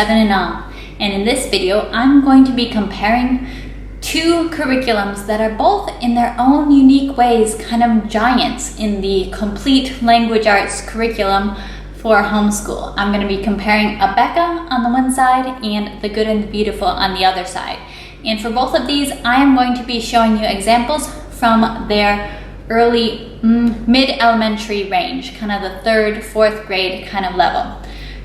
7 and on. And in this video, I'm going to be comparing two curriculums that are both in their own unique ways kind of giants in the complete language arts curriculum for homeschool. I'm going to be comparing Abeka on the one side and The Good and the Beautiful on the other side. And for both of these, I am going to be showing you examples from their early mid-elementary range, kind of the 3rd, 4th grade kind of level.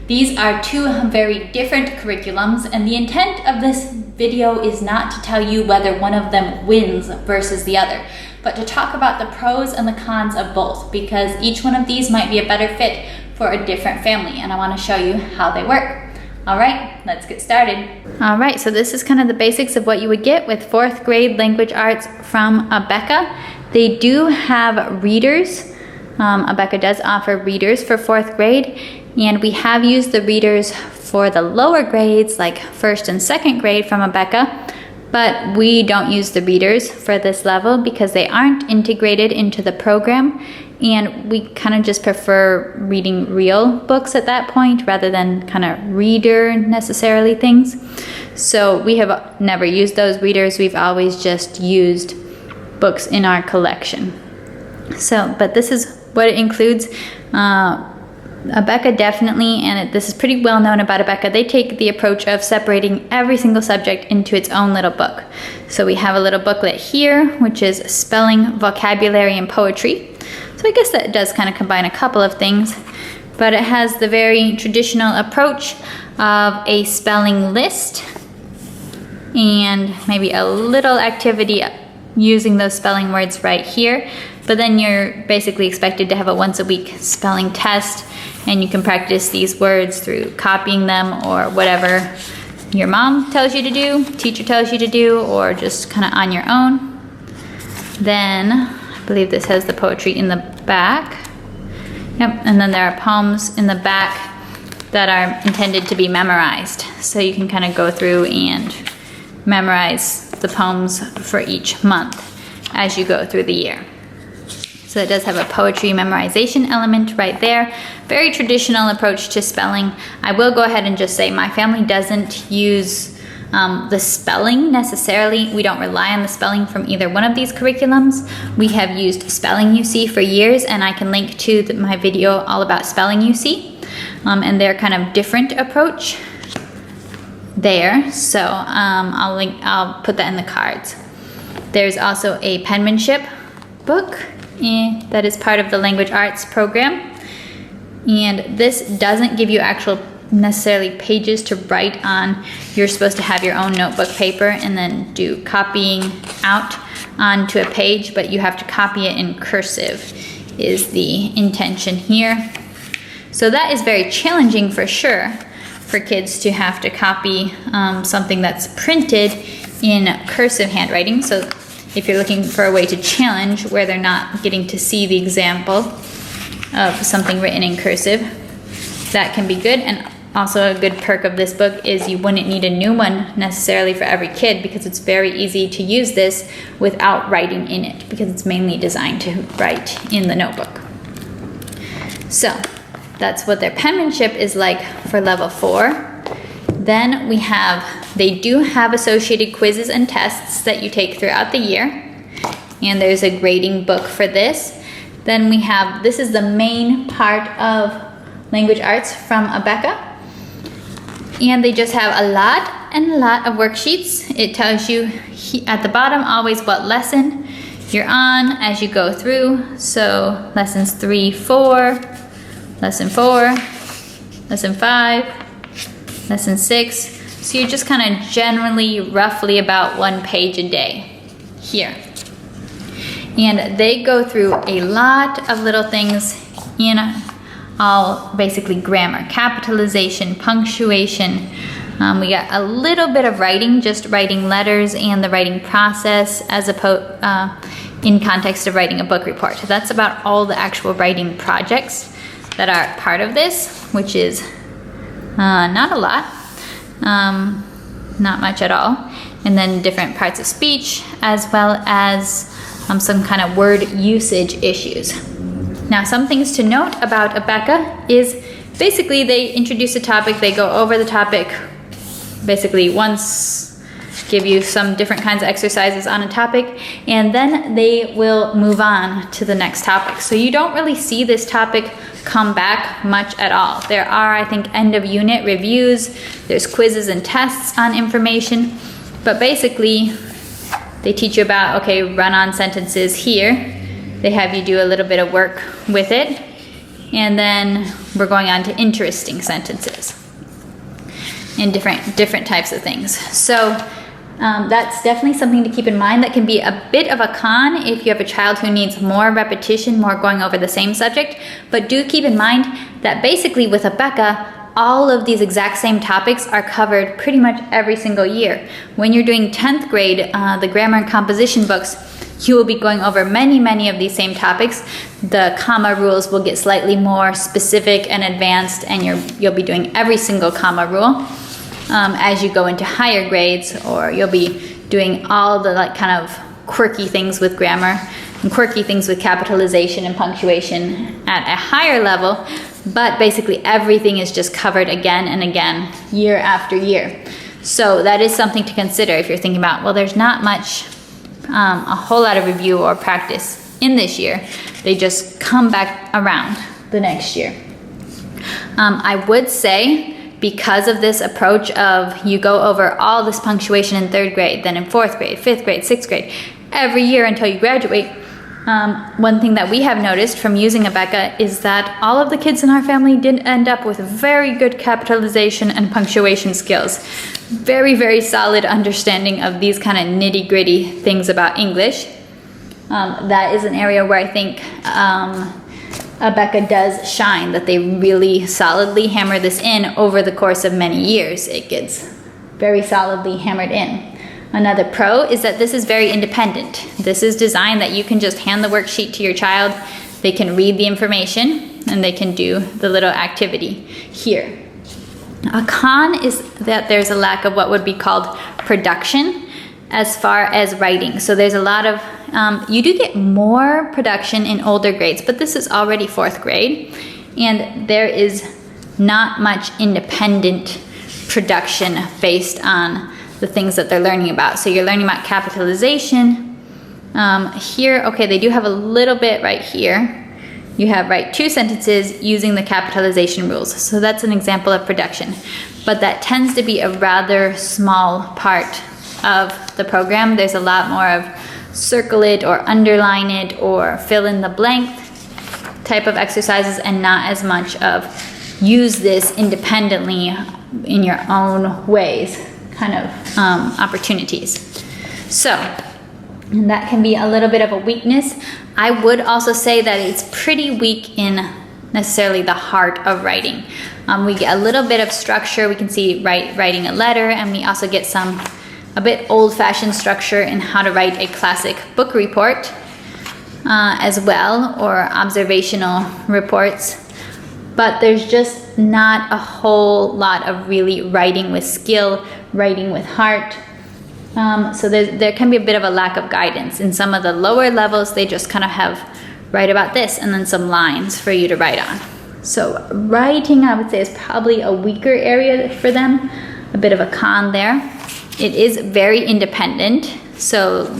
These are two very different curriculums, and the intent of this video is not to tell you whether one of them wins versus the other, but to talk about the pros and the cons of both, because each one of these might be a better fit for a different family, and I want to show you how they work. All right, let's get started. All right, so this is kind of the basics of what you would get with 4th grade language arts from Abeka. They do have readers. Abeka does offer readers for 4th grade, and we have used the readers for the lower grades like 1st and 2nd grade from Abeka, but we don't use the readers for this level because they aren't integrated into the program, and we kind of just prefer reading real books at that point rather than kind of reader necessarily things. So we have never used those readers. We've always just used books in our collection. So, but this is what it includes. Abeka definitely, and this is pretty well known about Abeka, they take the approach of separating every single subject into its own little book. So we have a little booklet here, which is spelling, vocabulary, and poetry. So I guess that does kind of combine a couple of things, but it has the very traditional approach of a spelling list and maybe a little activity using those spelling words right here. But then you're basically expected to have a once a week spelling test, and you can practice these words through copying them or whatever your mom tells you to do, teacher tells you to do, or just kind of on your own. Then I believe this has the poetry in the back. Yep, and then there are poems in the back that are intended to be memorized. So you can kind of go through and memorize the poems for each month as you go through the year. So it does have a poetry memorization element right there. Very traditional approach to spelling. I will go ahead and just say my family doesn't use the spelling necessarily. We don't rely on the spelling from either one of these curriculums. We have used Spelling UC for years, and I can link to my video all about Spelling UC and their kind of different approach there. So I'll put that in the cards. There's also a penmanship book that is part of the language arts program, and this doesn't give you actual necessarily pages to write on. You're supposed to have your own notebook paper and then do copying out onto a page, but you have to copy it in cursive is the intention here. So that is very challenging for sure for kids to have to copy something that's printed in cursive handwriting. So if you're looking for a way to challenge where they're not getting to see the example of something written in cursive, that can be good. And also a good perk of this book is you wouldn't need a new one necessarily for every kid, because it's very easy to use this without writing in it, because it's mainly designed to write in the notebook. So that's what their penmanship is like for level 4. Then they do have associated quizzes and tests that you take throughout the year, and there's a grading book for this. Then this is the main part of language arts from Abeka, and they just have a lot of worksheets. It tells you at the bottom always what lesson you're on as you go through. So lessons 3, 4, lesson 4, lesson 5, lesson 6. So you're just kind of generally roughly about 1 page a day here. And they go through a lot of little things in all basically grammar, capitalization, punctuation. We got a little bit of writing, just writing letters and the writing process as in context of writing a book report. That's about all the actual writing projects that are part of this, which is not a lot. Not much at all. And then different parts of speech, as well as some kind of word usage issues. Now, some things to note about Abeka is basically they introduce a topic, they go over the topic basically once, give you some different kinds of exercises on a topic, and then they will move on to the next topic. So you don't really see this topic come back much at all. There are, I think, end of unit reviews, there's quizzes and tests on information, but basically they teach you about, okay, run-on sentences here. They have you do a little bit of work with it, and then we're going on to interesting sentences and different types of things. So that's definitely something to keep in mind. That can be a bit of a con if you have a child who needs more repetition, more going over the same subject. But do keep in mind that basically with Abeka, all of these exact same topics are covered pretty much every single year. When you're doing 10th grade, the grammar and composition books, you will be going over many of these same topics. The comma rules will get slightly more specific and advanced, and you'll be doing every single comma rule. As you go into higher grades, or you'll be doing all the like kind of quirky things with grammar and quirky things with capitalization and punctuation at a higher level, but basically everything is just covered again and again, year after year. So that is something to consider if you're thinking about, well, there's not much, a whole lot of review or practice in this year. They just come back around the next year. I would say, because of this approach of you go over all this punctuation in 3rd grade, then in 4th grade, 5th grade, 6th grade, every year until you graduate, one thing that we have noticed from using Abeka is that all of the kids in our family did end up with very good capitalization and punctuation skills. Very solid understanding of these kind of nitty-gritty things about English. That is an area where I think Abeka does shine, that they really solidly hammer this in over the course of many years. It gets very solidly hammered in. Another pro is that this is very independent. This is designed that you can just hand the worksheet to your child, they can read the information, and they can do the little activity here. A con is that there's a lack of what would be called production as far as writing. So there's a lot of, you do get more production in older grades, but this is already 4th grade, and there is not much independent production based on the things that they're learning about. So you're learning about capitalization. Here, okay, they do have a little bit right here. You have write 2 sentences using the capitalization rules. So that's an example of production. But that tends to be a rather small part of the program. There's a lot more of circle it or underline it or fill in the blank type of exercises, and not as much of use this independently in your own ways kind of opportunities. So, and that can be a little bit of a weakness. I would also say that it's pretty weak in necessarily the heart of writing. We get a little bit of structure. We can see writing a letter, and we also get a bit old-fashioned structure in how to write a classic book report as well, or observational reports. But there's just not a whole lot of really writing with skill, writing with heart. So there can be a bit of a lack of guidance. In some of the lower levels, they just kind of have write about this and then some lines for you to write on. So writing, I would say, is probably a weaker area for them, a bit of a con there. It is very independent, so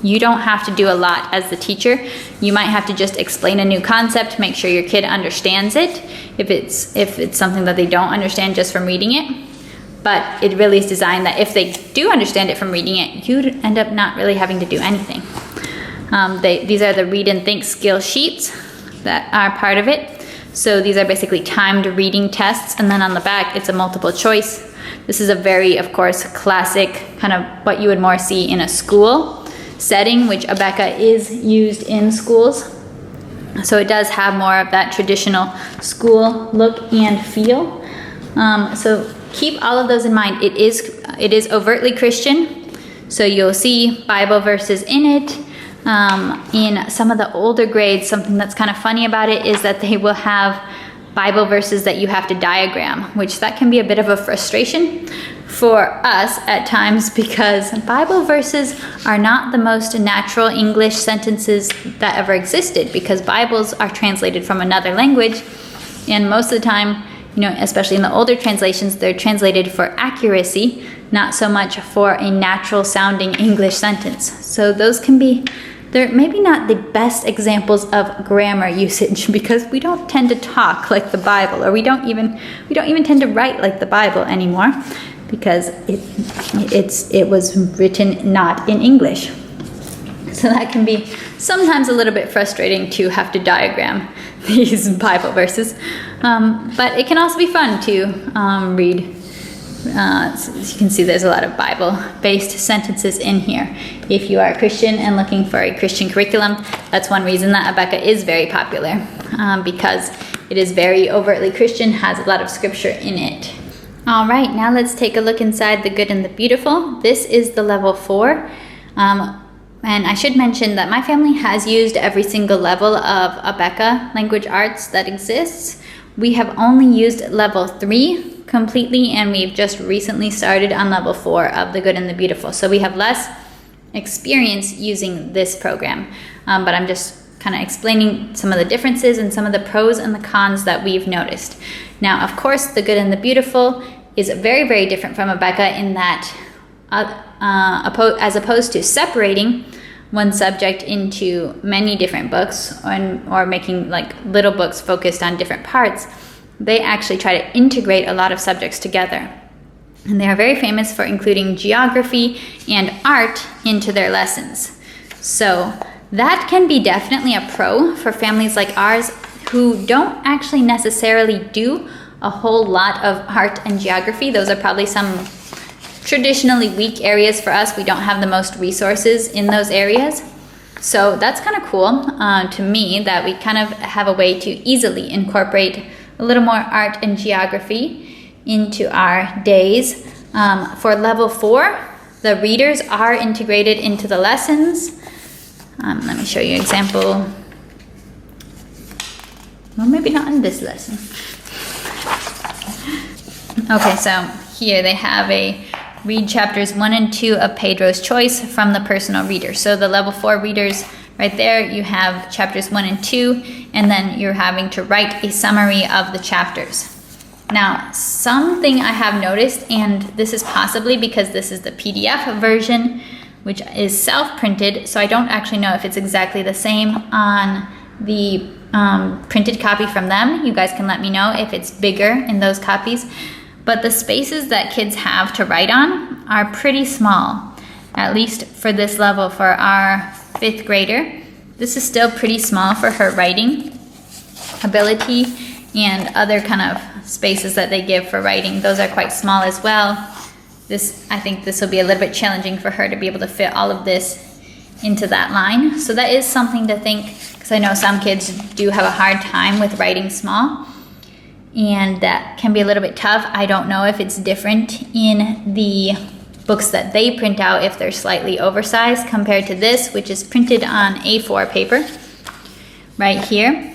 you don't have to do a lot as the teacher. You might have to just explain a new concept, make sure your kid understands it, if it's something that they don't understand just from reading it. But it really is designed that if they do understand it from reading it, you'd end up not really having to do anything. These are the read and think skill sheets that are part of it. So these are basically timed reading tests, and then on the back it's a multiple choice. This is a very, of course, classic kind of what you would more see in a school setting, which Abeka is used in schools. So it does have more of that traditional school look and feel. So keep all of those in mind. It is overtly Christian, so you'll see Bible verses in it. In some of the older grades, something that's kind of funny about it is that they will have Bible verses that you have to diagram, which that can be a bit of a frustration for us at times, because Bible verses are not the most natural English sentences that ever existed, because Bibles are translated from another language, and most of the time especially in the older translations, they're translated for accuracy, not so much for a natural sounding English sentence. So those can be, they're maybe not the best examples of grammar usage, because we don't tend to talk like the Bible, or we don't even tend to write like the Bible anymore, because it was written not in English. So that can be sometimes a little bit frustrating to have to diagram these Bible verses, but it can also be fun to read. So as you can see, there's a lot of Bible-based sentences in here. If you are a Christian and looking for a Christian curriculum, that's one reason that Abeka is very popular, because it is very overtly Christian, has a lot of scripture in it. All right, now let's take a look inside the Good and the Beautiful. This is the level 4. And I should mention that my family has used every single level of Abeka language arts that exists. We have only used level 3 completely, and we've just recently started on level 4 of the Good and the Beautiful. So we have less experience using this program, but I'm just kind of explaining some of the differences and some of the pros and the cons that we've noticed. Now, of course, the Good and the Beautiful is very, very different from Abeka in that as opposed to separating one subject into many different books, or making like little books focused on different parts, they actually try to integrate a lot of subjects together. And they are very famous for including geography and art into their lessons. So that can be definitely a pro for families like ours who don't actually necessarily do a whole lot of art and geography. Those are probably some traditionally weak areas for us. We don't have the most resources in those areas. So that's kind of cool to me, that we kind of have a way to easily incorporate a little more art and geography into our days. For level 4, the readers are integrated into the lessons. Let me show you an example. Well, maybe not in this lesson. Okay, so here they have a read chapters 1 and 2 of Pedro's Choice from the personal reader. So the level 4 readers, right there, you have chapters 1 and 2, and then you're having to write a summary of the chapters. Now, something I have noticed, and this is possibly because this is the PDF version, which is self-printed, so I don't actually know if it's exactly the same on the printed copy from them. You guys can let me know if it's bigger in those copies. But the spaces that kids have to write on are pretty small, at least for this level. For our 5th grader, this is still pretty small for her writing ability, and other kind of spaces that they give for writing, those are quite small as well. I think this will be a little bit challenging for her to be able to fit all of this into that line. So that is something to think, because I know some kids do have a hard time with writing small, and that can be a little bit tough. I don't know if it's different in the books that they print out, if they're slightly oversized compared to this, which is printed on A4 paper right here.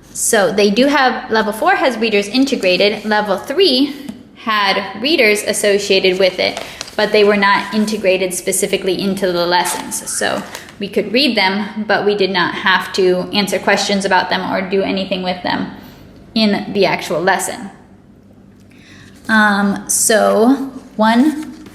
So they do have, level 4 has readers integrated. Level 3 had readers associated with it, but they were not integrated specifically into the lessons. So we could read them, but we did not have to answer questions about them or do anything with them in the actual lesson. So one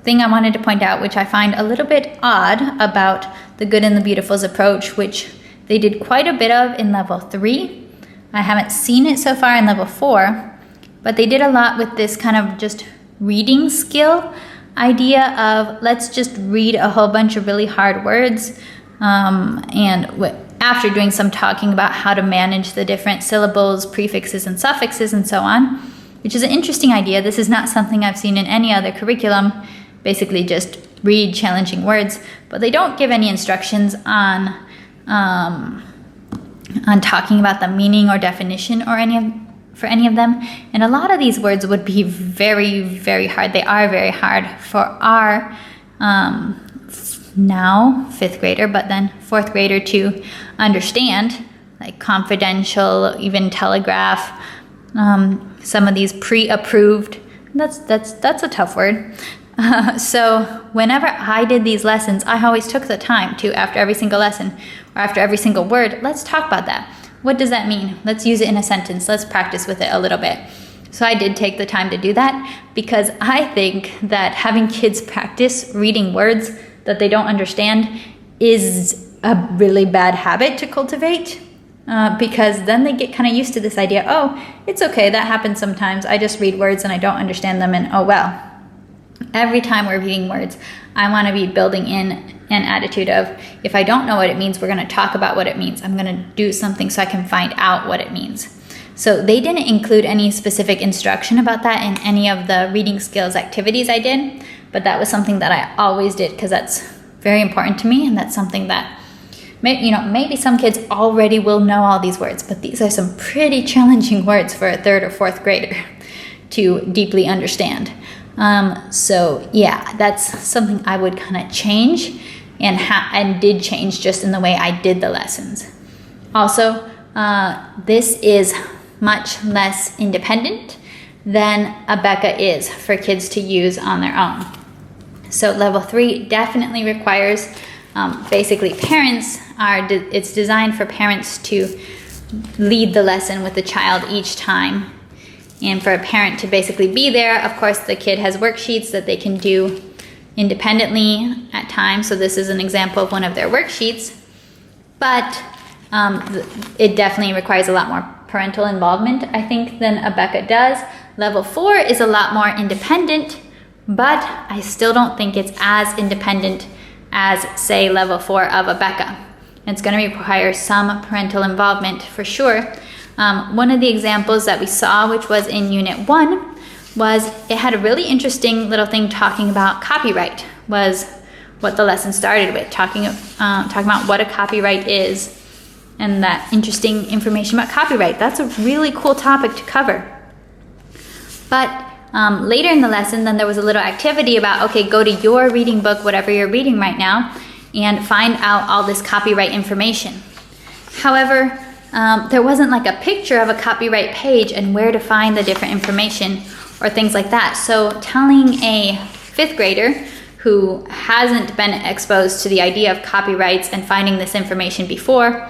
thing I wanted to point out, which I find a little bit odd about the Good and the Beautiful's approach, which they did quite a bit of in level 3. I haven't seen it so far in level 4, but they did a lot with this kind of just reading skill idea of, let's just read a whole bunch of really hard words, after doing some talking about how to manage the different syllables, prefixes, and suffixes, and so on, which is an interesting idea. This is not something I've seen in any other curriculum. Basically just read challenging words, but they don't give any instructions on talking about the meaning or definition or for any of them. And a lot of these words would be very, very hard. They are very hard for our now 5th grader, but then 4th grader to understand, like confidential, even telegraph, some of these pre-approved. That's a tough word. So whenever I did these lessons, I always took the time to, after every single lesson, or after every single word, let's talk about that. What does that mean? Let's use it in a sentence. Let's practice with it a little bit. So I did take the time to do that because I think that having kids practice reading words that they don't understand is a really bad habit to cultivate, because then they get kind of used to this idea, oh, it's okay, that happens sometimes. I just read words and I don't understand them, and oh well. Every time we're reading words, I want to be building in an attitude of, if I don't know what it means, we're going to talk about what it means. I'm going to do something so I can find out what it means. So they didn't include any specific instruction about that in any of the reading skills activities I did, but that was something that I always did because that's very important to me, and that's something that, maybe some kids already will know all these words, but these are some pretty challenging words for a 3rd or 4th grader to deeply understand. So yeah, that's something I would kind of change and did change just in the way I did the lessons. Also, this is much less independent than Abeka is for kids to use on their own. So level 3 definitely requires, basically parents it's designed for parents to lead the lesson with the child each time, and for a parent to basically be there. Of course, the kid has worksheets that they can do independently at times. So this is an example of one of their worksheets, but it definitely requires a lot more parental involvement, I think, than Abeka does. Level 4 is a lot more independent, but I still don't think it's as independent as, say, level 4 of Abeka. It's going to require some parental involvement for sure. One of the examples that we saw, which was in Unit 1, was it had a really interesting little thing talking about copyright, was what the lesson started with, talking about what a copyright is, and that interesting information about copyright. That's a really cool topic to cover. But later in the lesson, then there was a little activity about, okay, go to your reading book, whatever you're reading right now, and find out all this copyright information. However, there wasn't like a picture of a copyright page and where to find the different information or things like that. So telling a 5th grader who hasn't been exposed to the idea of copyrights and finding this information before,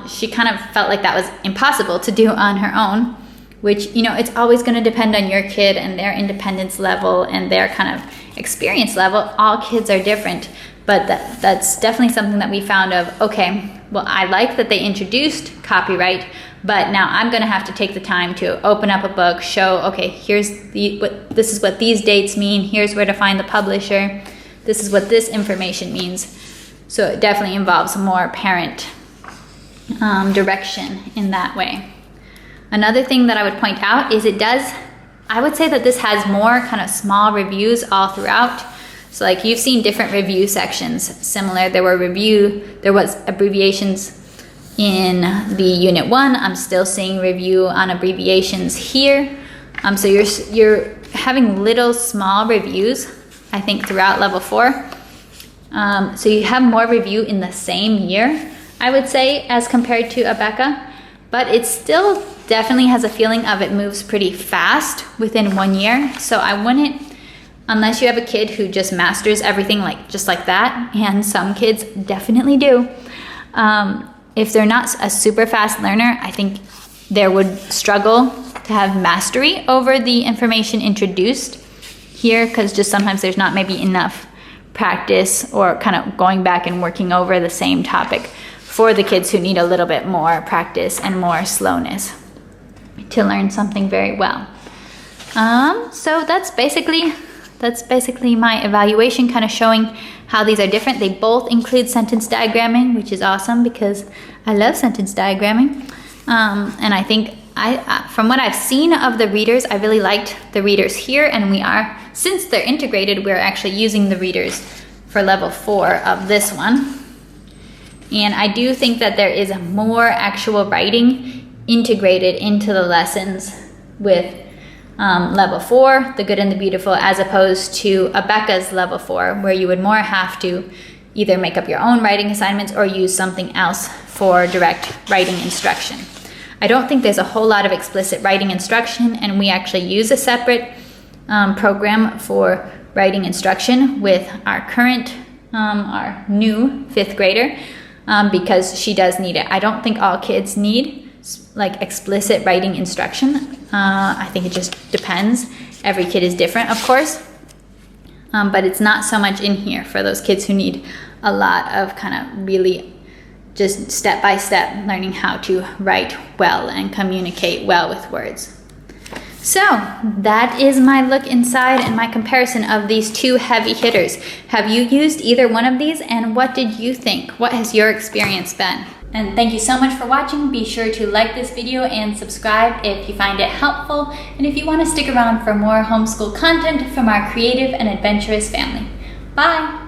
she kind of felt like that was impossible to do on her own, which, it's always going to depend on your kid and their independence level and their kind of experience level. All kids are different, but that's definitely something that we found of, okay, well, I like that they introduced copyright, but now I'm going to have to take the time to open up a book, show, okay, this is what these dates mean, here's where to find the publisher, this is what this information means. So it definitely involves more parent direction in that way. Another thing that I would point out is I would say that this has more kind of small reviews all throughout. So like you've seen different review sections similar. There was abbreviations in the Unit 1. I'm still seeing review on abbreviations here. So you're having little small reviews, I think, throughout level 4. So you have more review in the same year, I would say, as compared to Abeka, but it still definitely has a feeling of it moves pretty fast within 1 year. So I wouldn't, unless you have a kid who just masters everything just like that, and some kids definitely do. If they're not a super fast learner, I think they would struggle to have mastery over the information introduced here, because just sometimes there's not maybe enough practice or kind of going back and working over the same topic for the kids who need a little bit more practice and more slowness to learn something very well. So that's basically my evaluation, kind of showing how these are different. They both include sentence diagramming, which is awesome because I love sentence diagramming. And I think from what I've seen of the readers, I really liked the readers here, and since they're integrated, we're actually using the readers for level 4 of this one. And I do think that there is more actual writing integrated into the lessons with level 4, the good and the beautiful, as opposed to Abeka's level 4, where you would more have to either make up your own writing assignments or use something else for direct writing instruction. I don't think there's a whole lot of explicit writing instruction, and we actually use a separate program for writing instruction with our new 5th grader. because she does need it. I don't think all kids need like explicit writing instruction. I think it just depends. Every kid is different, of course. But it's not so much in here for those kids who need a lot of kind of really just step-by-step learning how to write well and communicate well with words. So that is my look inside and my comparison of these two heavy hitters. Have you used either one of these, and what did you think? What has your experience been? And thank you so much for watching. Be sure to like this video and subscribe if you find it helpful, and if you want to stick around for more homeschool content from our creative and adventurous family. Bye!